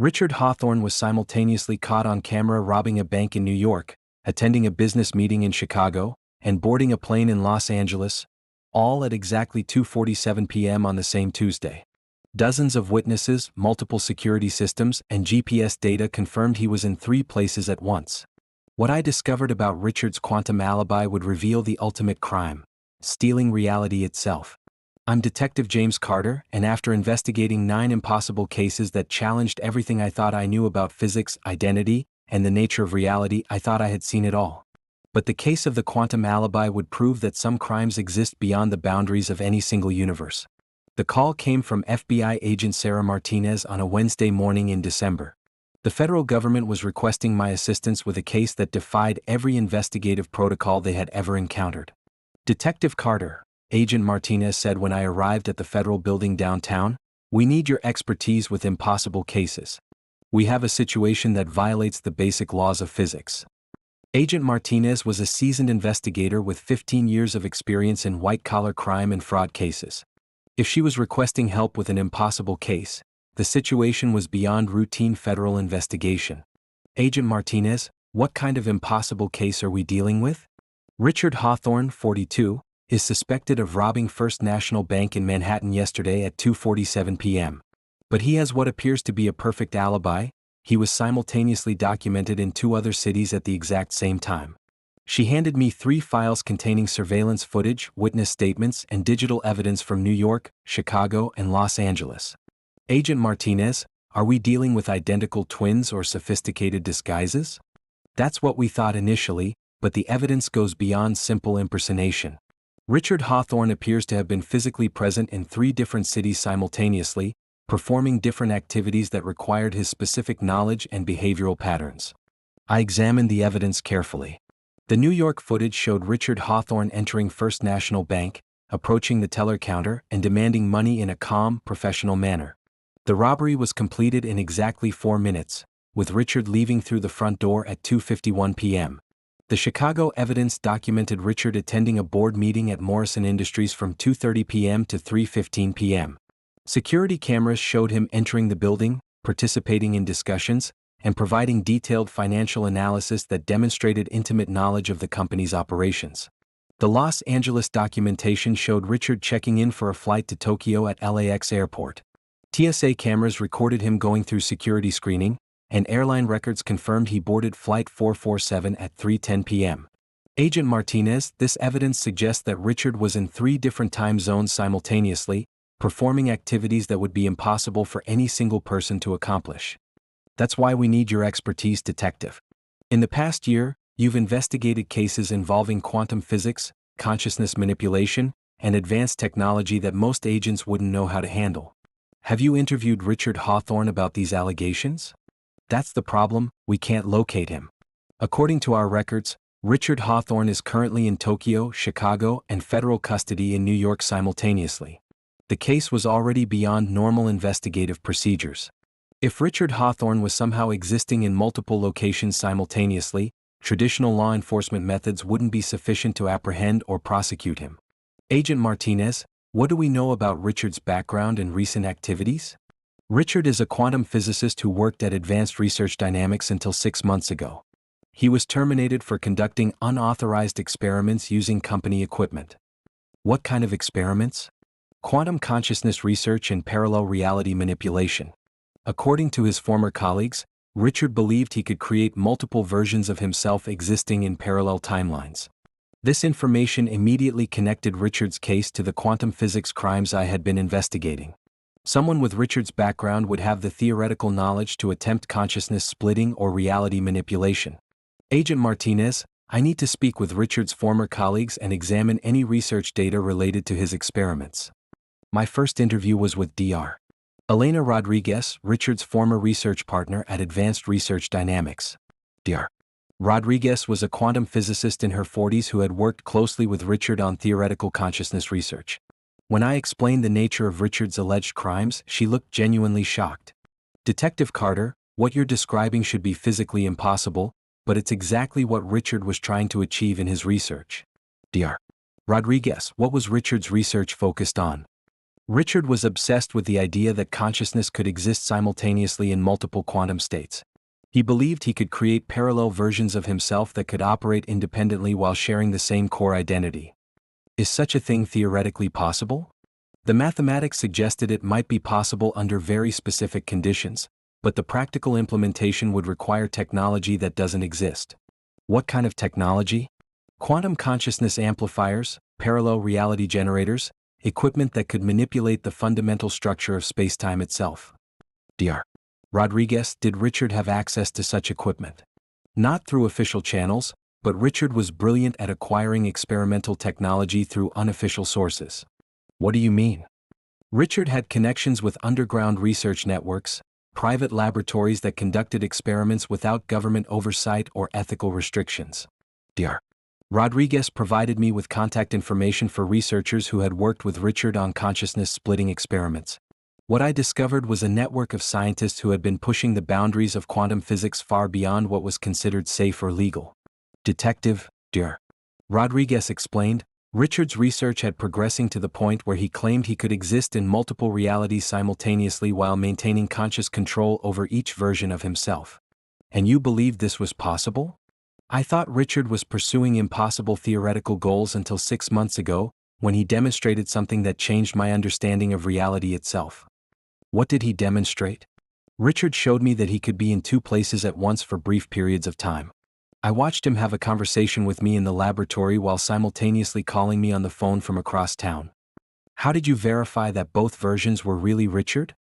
Richard Hawthorne was simultaneously caught on camera robbing a bank in New York, attending a business meeting in Chicago, and boarding a plane in Los Angeles, all at exactly 2:47 p.m. on the same Tuesday. Dozens of witnesses, multiple security systems, and GPS data confirmed he was in 3 places at once. What I discovered about Richard's quantum alibi would reveal the ultimate crime: stealing reality itself. I'm Detective James Carter, and after investigating 9 impossible cases that challenged everything I thought I knew about physics, identity, and the nature of reality, I thought I had seen it all. But the case of the quantum alibi would prove that some crimes exist beyond the boundaries of any single universe. The call came from FBI agent Sarah Martinez on a Wednesday morning in December. The federal government was requesting my assistance with a case that defied every investigative protocol they had ever encountered. "Detective Carter," Agent Martinez said when I arrived at the federal building downtown, "we need your expertise with impossible cases. We have a situation that violates the basic laws of physics." Agent Martinez was a seasoned investigator with 15 years of experience in white-collar crime and fraud cases. If she was requesting help with an impossible case, the situation was beyond routine federal investigation. "Agent Martinez, what kind of impossible case are we dealing with?" Richard Hawthorne, 42, is suspected of robbing First National Bank in Manhattan yesterday at 2:47 p.m. But he has what appears to be a perfect alibi. He was simultaneously documented in 2 other cities at the exact same time. She handed me 3 files containing surveillance footage, witness statements, and digital evidence from New York, Chicago, and Los Angeles. "Agent Martinez, are we dealing with identical twins or sophisticated disguises?" That's what we thought initially, but the evidence goes beyond simple impersonation. Richard Hawthorne appears to have been physically present in 3 different cities simultaneously, performing different activities that required his specific knowledge and behavioral patterns. I examined the evidence carefully. The New York footage showed Richard Hawthorne entering First National Bank, approaching the teller counter, and demanding money in a calm, professional manner. The robbery was completed in exactly 4 minutes, with Richard leaving through the front door at 2:51 p.m. The Chicago evidence documented Richard attending a board meeting at Morrison Industries from 2:30 p.m. to 3:15 p.m. Security cameras showed him entering the building, participating in discussions, and providing detailed financial analysis that demonstrated intimate knowledge of the company's operations. The Los Angeles documentation showed Richard checking in for a flight to Tokyo at LAX airport. TSA cameras recorded him going through security screening, and airline records confirmed he boarded Flight 447 at 3:10 p.m. Agent Martinez, this evidence suggests that Richard was in 3 different time zones simultaneously, performing activities that would be impossible for any single person to accomplish. That's why we need your expertise, Detective. In the past year, you've investigated cases involving quantum physics, consciousness manipulation, and advanced technology that most agents wouldn't know how to handle. Have you interviewed Richard Hawthorne about these allegations? That's the problem, we can't locate him. According to our records, Richard Hawthorne is currently in Tokyo, Chicago, and federal custody in New York simultaneously. The case was already beyond normal investigative procedures. If Richard Hawthorne was somehow existing in multiple locations simultaneously, traditional law enforcement methods wouldn't be sufficient to apprehend or prosecute him. Agent Martinez, what do we know about Richard's background and recent activities? Richard is a quantum physicist who worked at Advanced Research Dynamics until 6 months ago. He was terminated for conducting unauthorized experiments using company equipment. What kind of experiments? Quantum consciousness research and parallel reality manipulation. According to his former colleagues, Richard believed he could create multiple versions of himself existing in parallel timelines. This information immediately connected Richard's case to the quantum physics crimes I had been investigating. Someone with Richard's background would have the theoretical knowledge to attempt consciousness splitting or reality manipulation. Agent Martinez, I need to speak with Richard's former colleagues and examine any research data related to his experiments. My first interview was with Dr. Elena Rodriguez, Richard's former research partner at Advanced Research Dynamics. Dr. Rodriguez was a quantum physicist in her 40s who had worked closely with Richard on theoretical consciousness research. When I explained the nature of Richard's alleged crimes, she looked genuinely shocked. "Detective Carter, what you're describing should be physically impossible, but it's exactly what Richard was trying to achieve in his research." Dr. Rodriguez, what was Richard's research focused on? Richard was obsessed with the idea that consciousness could exist simultaneously in multiple quantum states. He believed he could create parallel versions of himself that could operate independently while sharing the same core identity. Is such a thing theoretically possible? The mathematics suggested it might be possible under very specific conditions, but the practical implementation would require technology that doesn't exist. What kind of technology? Quantum consciousness amplifiers, parallel reality generators, equipment that could manipulate the fundamental structure of spacetime itself. Dr. Rodriguez, did Richard have access to such equipment? Not through official channels, but Richard was brilliant at acquiring experimental technology through unofficial sources. What do you mean? Richard had connections with underground research networks, private laboratories that conducted experiments without government oversight or ethical restrictions. Dr. Rodriguez provided me with contact information for researchers who had worked with Richard on consciousness-splitting experiments. What I discovered was a network of scientists who had been pushing the boundaries of quantum physics far beyond what was considered safe or legal. Detective, Dr. Rodriguez explained, Richard's research had progressing to the point where he claimed he could exist in multiple realities simultaneously while maintaining conscious control over each version of himself. And you believed this was possible? I thought Richard was pursuing impossible theoretical goals until 6 months ago, when he demonstrated something that changed my understanding of reality itself. What did he demonstrate? Richard showed me that he could be in 2 places at once for brief periods of time. I watched him have a conversation with me in the laboratory while simultaneously calling me on the phone from across town. How did you verify that both versions were really Richard?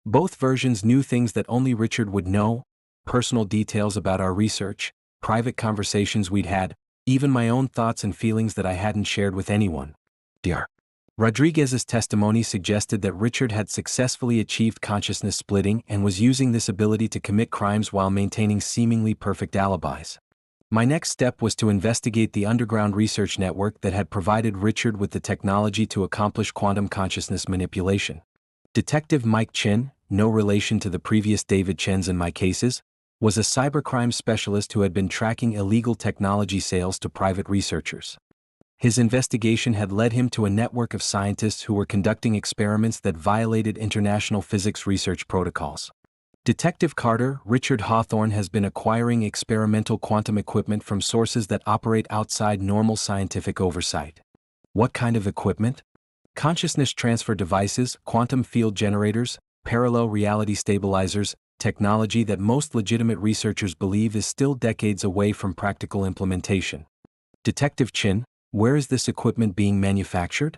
Both versions knew things that only Richard would know, personal details about our research, private conversations we'd had, even my own thoughts and feelings that I hadn't shared with anyone. Dr. Rodriguez's testimony suggested that Richard had successfully achieved consciousness splitting and was using this ability to commit crimes while maintaining seemingly perfect alibis. My next step was to investigate the underground research network that had provided Richard with the technology to accomplish quantum consciousness manipulation. Detective Mike Chin, no relation to the previous David Chens in my cases, was a cybercrime specialist who had been tracking illegal technology sales to private researchers. His investigation had led him to a network of scientists who were conducting experiments that violated international physics research protocols. Detective Carter, Richard Hawthorne has been acquiring experimental quantum equipment from sources that operate outside normal scientific oversight. What kind of equipment? Consciousness transfer devices, quantum field generators, parallel reality stabilizers, technology that most legitimate researchers believe is still decades away from practical implementation. Detective Chin, where is this equipment being manufactured?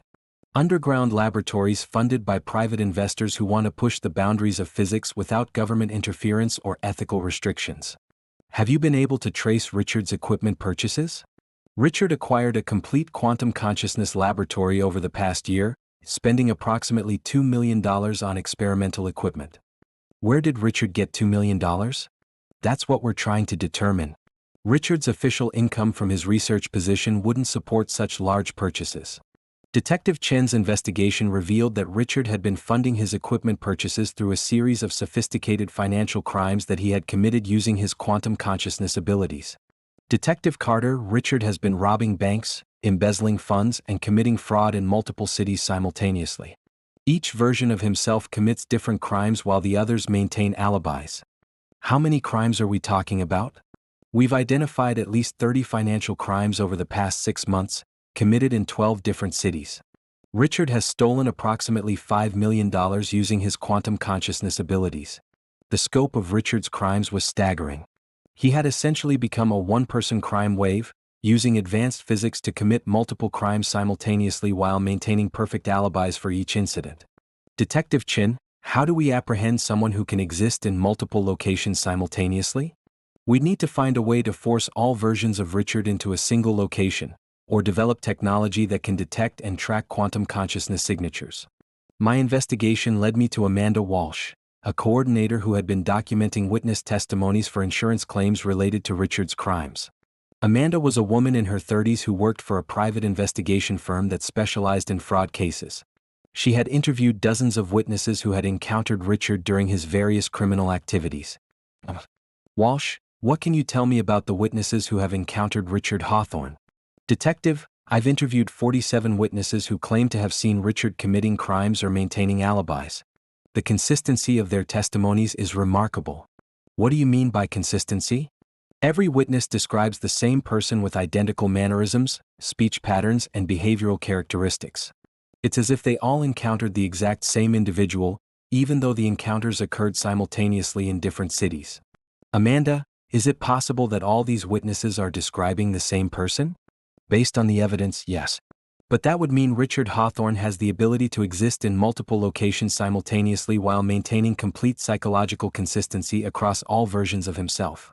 Underground laboratories funded by private investors who want to push the boundaries of physics without government interference or ethical restrictions. Have you been able to trace Richard's equipment purchases? Richard acquired a complete quantum consciousness laboratory over the past year, spending approximately $2 million on experimental equipment. Where did Richard get $2 million? That's what we're trying to determine. Richard's official income from his research position wouldn't support such large purchases. Detective Chen's investigation revealed that Richard had been funding his equipment purchases through a series of sophisticated financial crimes that he had committed using his quantum consciousness abilities. Detective Carter, Richard has been robbing banks, embezzling funds, and committing fraud in multiple cities simultaneously. Each version of himself commits different crimes while the others maintain alibis. How many crimes are we talking about? We've identified at least 30 financial crimes over the past 6 months, committed in 12 different cities. Richard has stolen approximately $5 million using his quantum consciousness abilities. The scope of Richard's crimes was staggering. He had essentially become a one-person crime wave, using advanced physics to commit multiple crimes simultaneously while maintaining perfect alibis for each incident. Detective Chin, how do we apprehend someone who can exist in multiple locations simultaneously? We'd need to find a way to force all versions of Richard into a single location, or develop technology that can detect and track quantum consciousness signatures. My investigation led me to Amanda Walsh, a coordinator who had been documenting witness testimonies for insurance claims related to Richard's crimes. Amanda was a woman in her 30s who worked for a private investigation firm that specialized in fraud cases. She had interviewed dozens of witnesses who had encountered Richard during his various criminal activities. Walsh, what can you tell me about the witnesses who have encountered Richard Hawthorne? Detective, I've interviewed 47 witnesses who claim to have seen Richard committing crimes or maintaining alibis. The consistency of their testimonies is remarkable. What do you mean by consistency? Every witness describes the same person with identical mannerisms, speech patterns, and behavioral characteristics. It's as if they all encountered the exact same individual, even though the encounters occurred simultaneously in different cities. Amanda, is it possible that all these witnesses are describing the same person? Based on the evidence, yes. But that would mean Richard Hawthorne has the ability to exist in multiple locations simultaneously while maintaining complete psychological consistency across all versions of himself.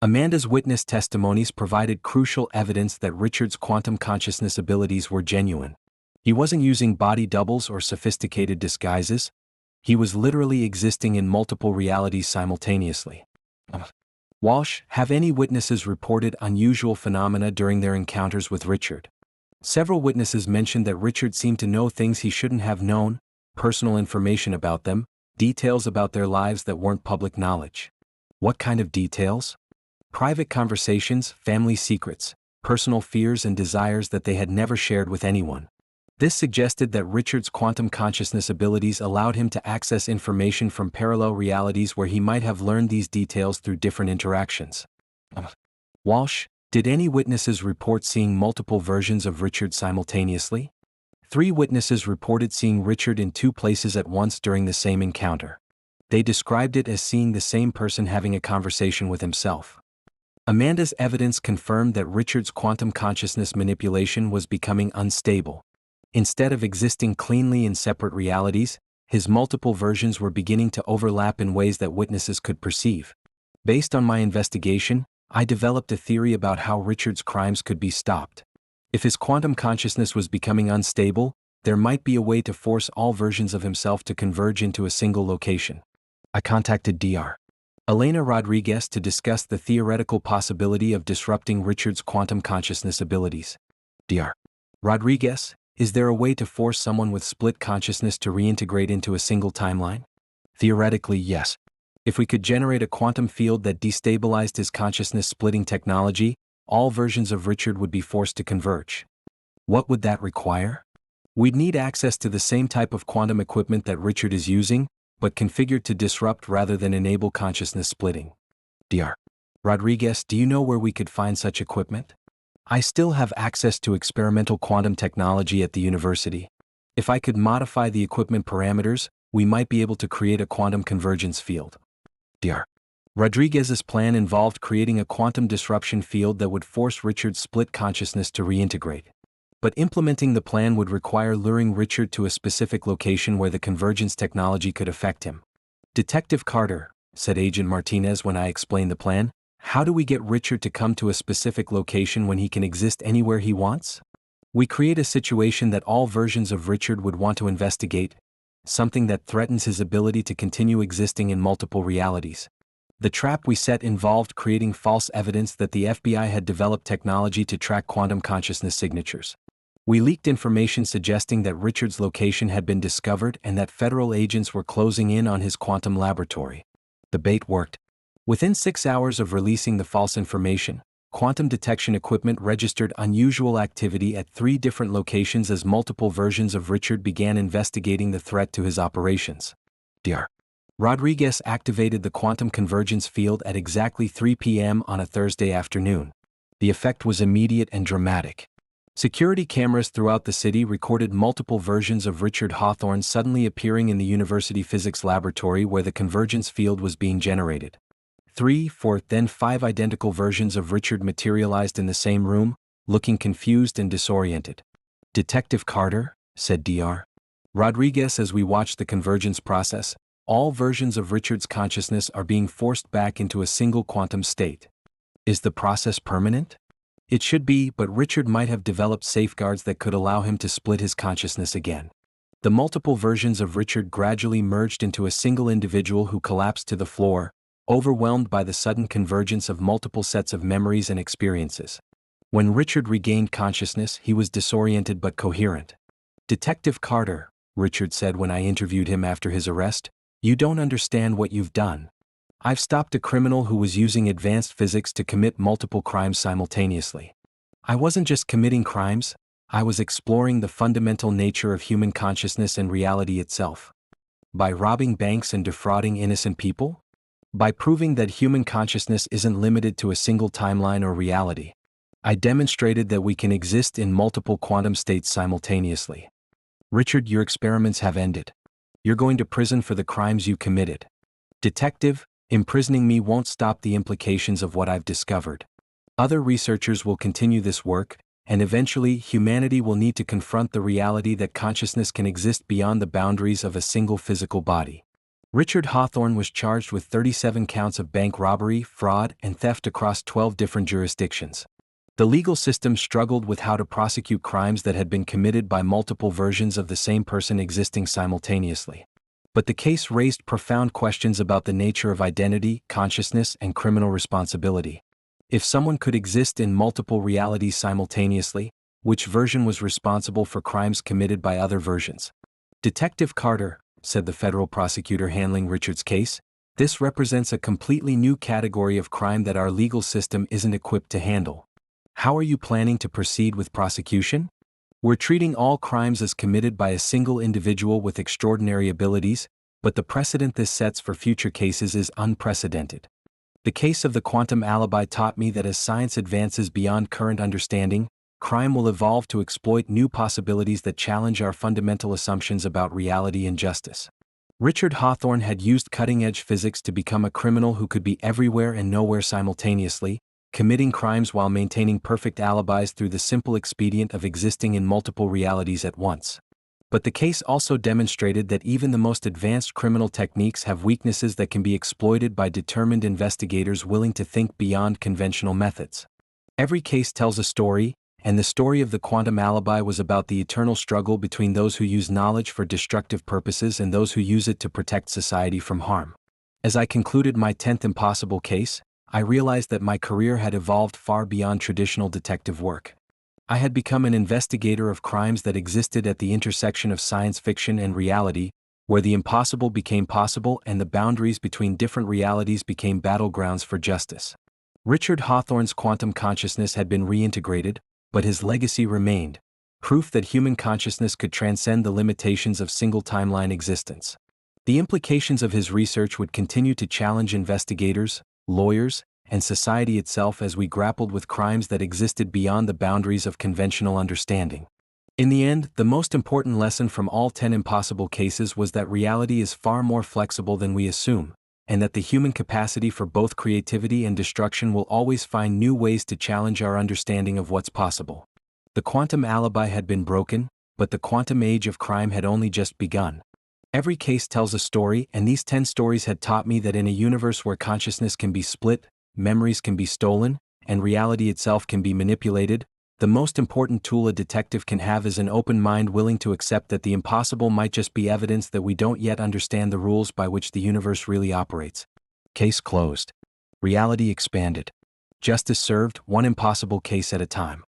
Amanda's witness testimonies provided crucial evidence that Richard's quantum consciousness abilities were genuine. He wasn't using body doubles or sophisticated disguises. He was literally existing in multiple realities simultaneously. Walsh, have any witnesses reported unusual phenomena during their encounters with Richard? Several witnesses mentioned that Richard seemed to know things he shouldn't have known, personal information about them, details about their lives that weren't public knowledge. What kind of details? Private conversations, family secrets, personal fears and desires that they had never shared with anyone. This suggested that Richard's quantum consciousness abilities allowed him to access information from parallel realities where he might have learned these details through different interactions. Walsh, did any witnesses report seeing multiple versions of Richard simultaneously? 3 witnesses reported seeing Richard in 2 places at once during the same encounter. They described it as seeing the same person having a conversation with himself. Amanda's evidence confirmed that Richard's quantum consciousness manipulation was becoming unstable. Instead of existing cleanly in separate realities, his multiple versions were beginning to overlap in ways that witnesses could perceive. Based on my investigation, I developed a theory about how Richard's crimes could be stopped. If his quantum consciousness was becoming unstable, there might be a way to force all versions of himself to converge into a single location. I contacted Dr. Elena Rodriguez to discuss the theoretical possibility of disrupting Richard's quantum consciousness abilities. Dr. Rodriguez, is there a way to force someone with split consciousness to reintegrate into a single timeline? Theoretically, yes. If we could generate a quantum field that destabilized his consciousness-splitting technology, all versions of Richard would be forced to converge. What would that require? We'd need access to the same type of quantum equipment that Richard is using, but configured to disrupt rather than enable consciousness splitting. Dr. Rodriguez, do you know where we could find such equipment? I still have access to experimental quantum technology at the university. If I could modify the equipment parameters, we might be able to create a quantum convergence field. Dr. Rodriguez's plan involved creating a quantum disruption field that would force Richard's split consciousness to reintegrate. But implementing the plan would require luring Richard to a specific location where the convergence technology could affect him. Detective Carter, said Agent Martinez when I explained the plan, how do we get Richard to come to a specific location when he can exist anywhere he wants? We create a situation that all versions of Richard would want to investigate, something that threatens his ability to continue existing in multiple realities. The trap we set involved creating false evidence that the FBI had developed technology to track quantum consciousness signatures. We leaked information suggesting that Richard's location had been discovered and that federal agents were closing in on his quantum laboratory. The bait worked. Within 6 hours of releasing the false information, quantum detection equipment registered unusual activity at 3 different locations as multiple versions of Richard began investigating the threat to his operations. Dr. Rodriguez activated the quantum convergence field at exactly 3 p.m. on a Thursday afternoon. The effect was immediate and dramatic. Security cameras throughout the city recorded multiple versions of Richard Hawthorne suddenly appearing in the university physics laboratory where the convergence field was being generated. 3, 4, then 5 identical versions of Richard materialized in the same room, looking confused and disoriented. Detective Carter, said Dr. Rodriguez as we watched the convergence process, all versions of Richard's consciousness are being forced back into a single quantum state. Is the process permanent? It should be, but Richard might have developed safeguards that could allow him to split his consciousness again. The multiple versions of Richard gradually merged into a single individual who collapsed to the floor, overwhelmed by the sudden convergence of multiple sets of memories and experiences. When Richard regained consciousness, he was disoriented but coherent. Detective Carter, Richard said when I interviewed him after his arrest, you don't understand what you've done. I've stopped a criminal who was using advanced physics to commit multiple crimes simultaneously. I wasn't just committing crimes, I was exploring the fundamental nature of human consciousness and reality itself. By robbing banks and defrauding innocent people? By proving that human consciousness isn't limited to a single timeline or reality. I demonstrated that we can exist in multiple quantum states simultaneously. Richard, your experiments have ended. You're going to prison for the crimes you committed. Detective, imprisoning me won't stop the implications of what I've discovered. Other researchers will continue this work, and eventually humanity will need to confront the reality that consciousness can exist beyond the boundaries of a single physical body. Richard Hawthorne was charged with 37 counts of bank robbery, fraud, and theft across 12 different jurisdictions. The legal system struggled with how to prosecute crimes that had been committed by multiple versions of the same person existing simultaneously. But the case raised profound questions about the nature of identity, consciousness, and criminal responsibility. If someone could exist in multiple realities simultaneously, which version was responsible for crimes committed by other versions? Detective Carter, said the federal prosecutor handling Richard's case, this represents a completely new category of crime that our legal system isn't equipped to handle. How are you planning to proceed with prosecution? We're treating all crimes as committed by a single individual with extraordinary abilities, but the precedent this sets for future cases is unprecedented. The case of the quantum alibi taught me that as science advances beyond current understanding, crime will evolve to exploit new possibilities that challenge our fundamental assumptions about reality and justice. Richard Hawthorne had used cutting-edge physics to become a criminal who could be everywhere and nowhere simultaneously, committing crimes while maintaining perfect alibis through the simple expedient of existing in multiple realities at once. But the case also demonstrated that even the most advanced criminal techniques have weaknesses that can be exploited by determined investigators willing to think beyond conventional methods. Every case tells a story, and the story of the quantum alibi was about the eternal struggle between those who use knowledge for destructive purposes and those who use it to protect society from harm. As I concluded my 10th impossible case, I realized that my career had evolved far beyond traditional detective work. I had become an investigator of crimes that existed at the intersection of science fiction and reality, where the impossible became possible and the boundaries between different realities became battlegrounds for justice. Richard Hawthorne's quantum consciousness had been reintegrated, but his legacy remained, proof that human consciousness could transcend the limitations of single timeline existence. The implications of his research would continue to challenge investigators, lawyers, and society itself as we grappled with crimes that existed beyond the boundaries of conventional understanding. In the end, the most important lesson from all 10 impossible cases was that reality is far more flexible than we assume, and that the human capacity for both creativity and destruction will always find new ways to challenge our understanding of what's possible. The quantum alibi had been broken, but the quantum age of crime had only just begun. Every case tells a story, and these 10 stories had taught me that in a universe where consciousness can be split, memories can be stolen, and reality itself can be manipulated, the most important tool a detective can have is an open mind willing to accept that the impossible might just be evidence that we don't yet understand the rules by which the universe really operates. Case closed. Reality expanded. Justice served, one impossible case at a time.